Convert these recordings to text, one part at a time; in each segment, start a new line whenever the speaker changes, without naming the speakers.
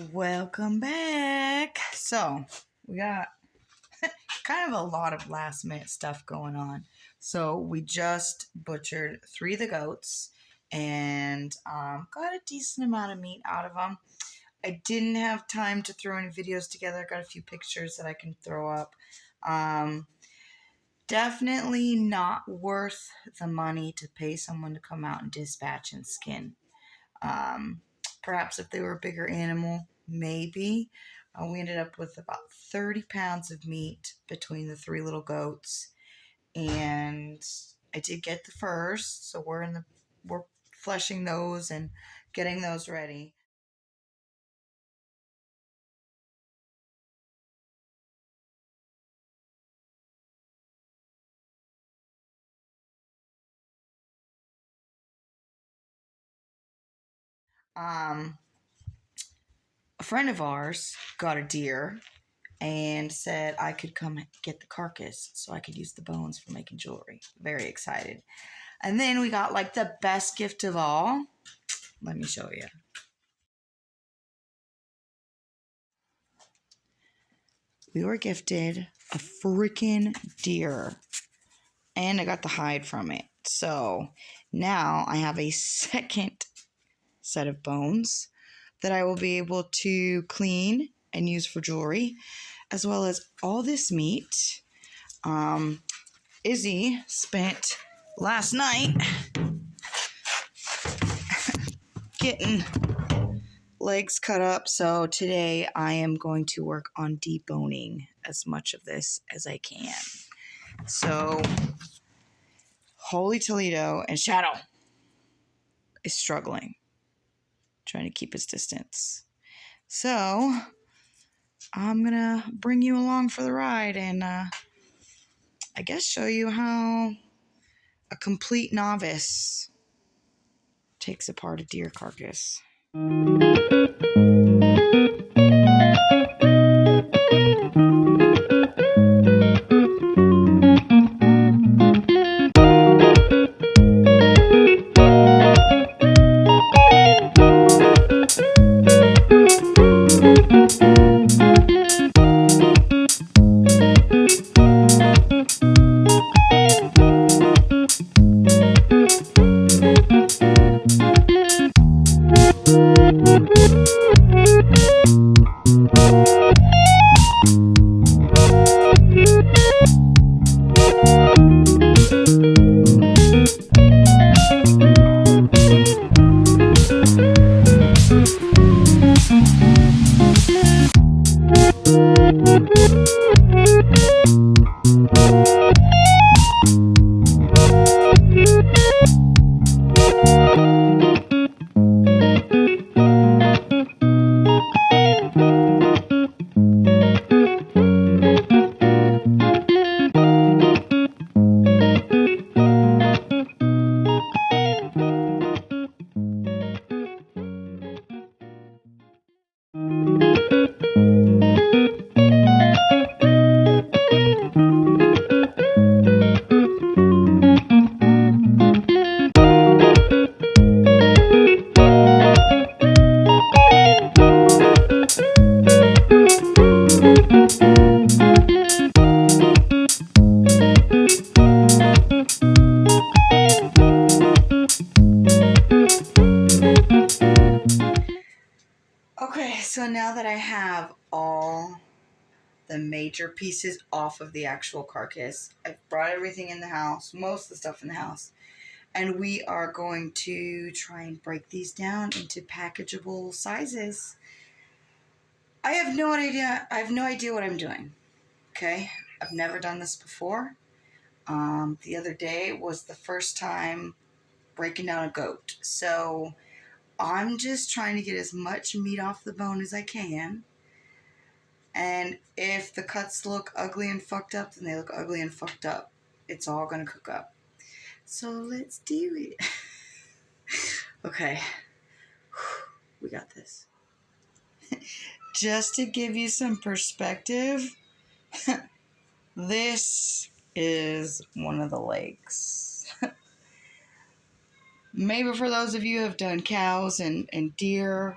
Welcome back. So we got kind of a lot of last minute stuff going on. So we just butchered 3 of the goats and got a decent amount of meat out of them. I didn't have time to throw any videos together. I got a few pictures that I can throw up. Definitely not worth the money to pay someone to come out and dispatch and skin. Perhaps if they were a bigger animal, maybe. We ended up with about 30 pounds of meat between the 3 little goats, and I did get the furs, so we're fleshing those and getting those ready. Um, a friend of ours got a deer and said I could come get the carcass so I could use the bones for making jewelry. Very excited. And then we got like the best gift of all. Let me show you. We were gifted a freaking deer, and I got the hide from it. So now I have a second set of bones that I will be able to clean and use for jewelry, as well as all this meat. Izzy spent last night getting legs cut up, so today I am going to work on deboning as much of this as I can. So Holy Toledo and Shadow is struggling, trying to keep his distance. So I'm gonna bring you along for the ride and I guess show you how a complete novice takes apart a deer carcass. Okay, so now that I have all the major pieces off of the actual carcass, I've brought everything in the house, most of the stuff in the house, and we are going to try and break these down into packageable sizes. I have no idea what I'm doing. Okay, I've never done this before. The other day was the first time breaking down a goat, so I'm just trying to get as much meat off the bone as I can. And if the cuts look ugly and fucked up, then they look ugly and fucked up. It's all gonna cook up. So let's do it. Okay. We got this. Just to give you some perspective, this is one of the legs. Maybe for those of you who have done cows and deer,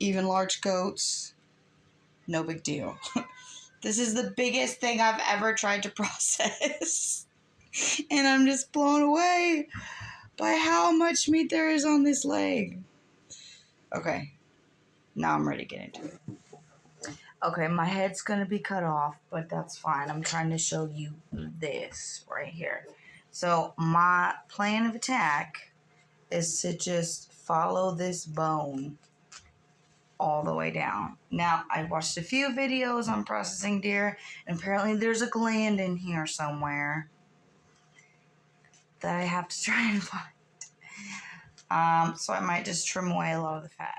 even large goats, no big deal. This is the biggest thing I've ever tried to process. And I'm just blown away by how much meat there is on this leg. Okay, now I'm ready to get into it. Okay, my head's gonna be cut off, but that's fine. I'm trying to show you this right here. So my plan of attack is to just follow this bone all the way down. Now, I watched a few videos on processing deer, and apparently there's a gland in here somewhere that I have to try and find. So I might just trim away a lot of the fat.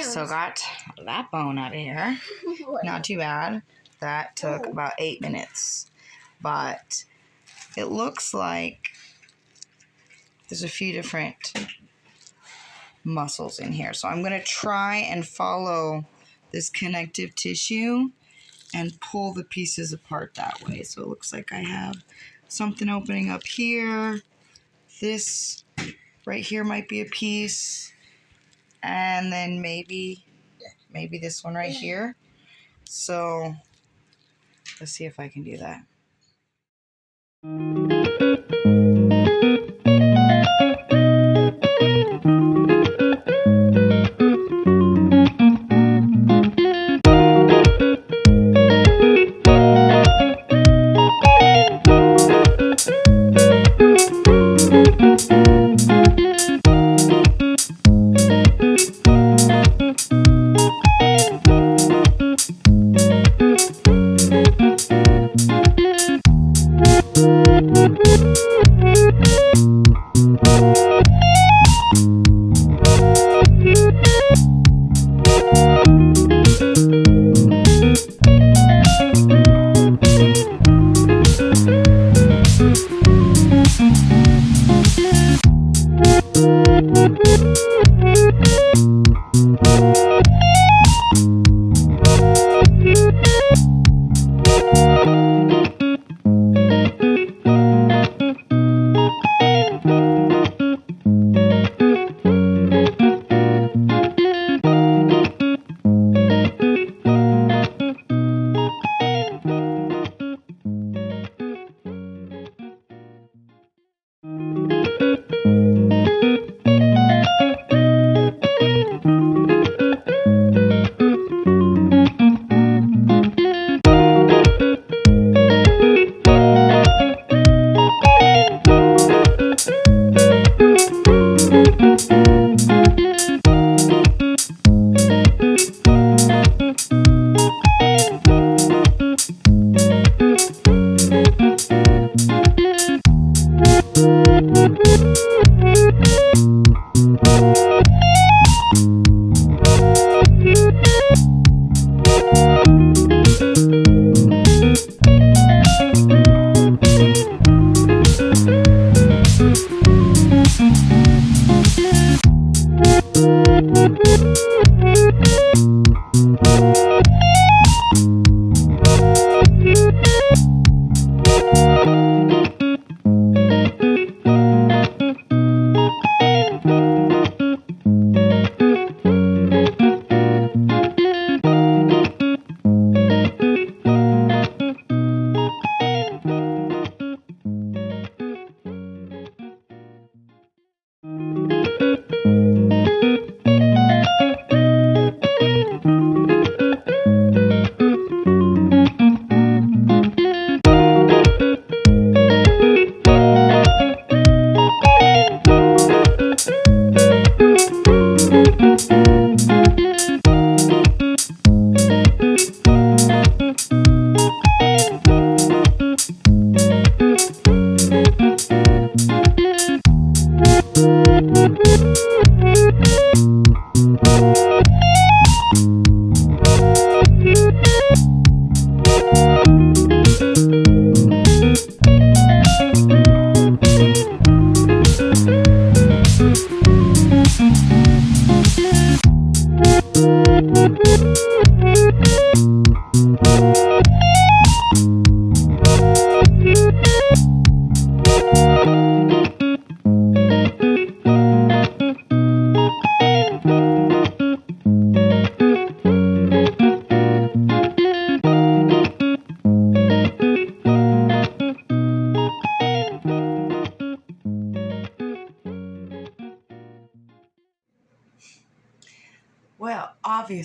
So got that bone out of here. Not too bad. That took about 8 minutes. But it looks like there's a few different muscles in here. So I'm going to try and follow this connective tissue and pull the pieces apart that way. So it looks like I have something opening up here. This right here might be a piece. And then maybe this one right here. So let's see if I can do that.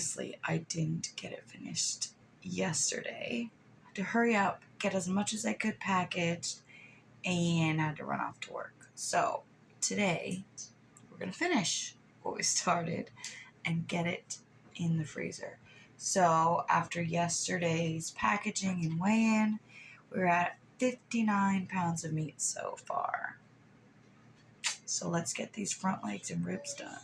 obviously I didn't get it finished yesterday. I had to hurry up, get as much as I could packaged, and I had to run off to work. So today we're going to finish what we started and get it in the freezer. So after yesterday's packaging and weigh-in, we're at 59 pounds of meat so far. So let's get these front legs and ribs done.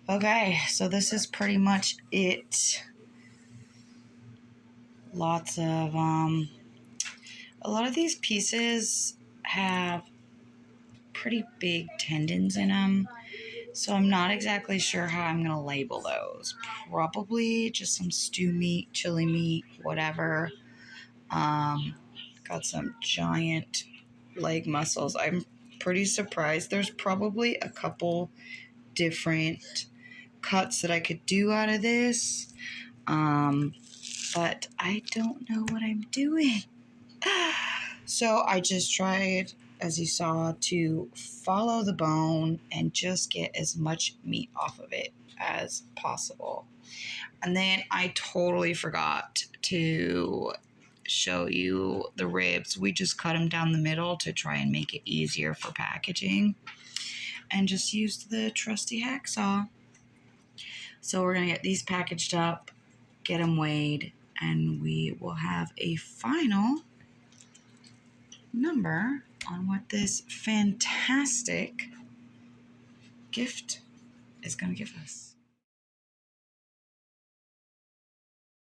Okay, so this is pretty much it. Lots of, a lot of these pieces have pretty big tendons in them, so I'm not exactly sure how I'm going to label those. Probably just some stew meat, chili meat, whatever. Got some giant leg muscles. I'm pretty surprised. There's probably a couple different cuts that I could do out of this, but I don't know what I'm doing. So I just tried, as you saw, to follow the bone and just get as much meat off of it as possible. And then I totally forgot to show you the ribs. We just cut them down the middle to try and make it easier for packaging, and just used the trusty hacksaw. So we're going to get these packaged up, get them weighed, and we will have a final number on what this fantastic gift is going to give us.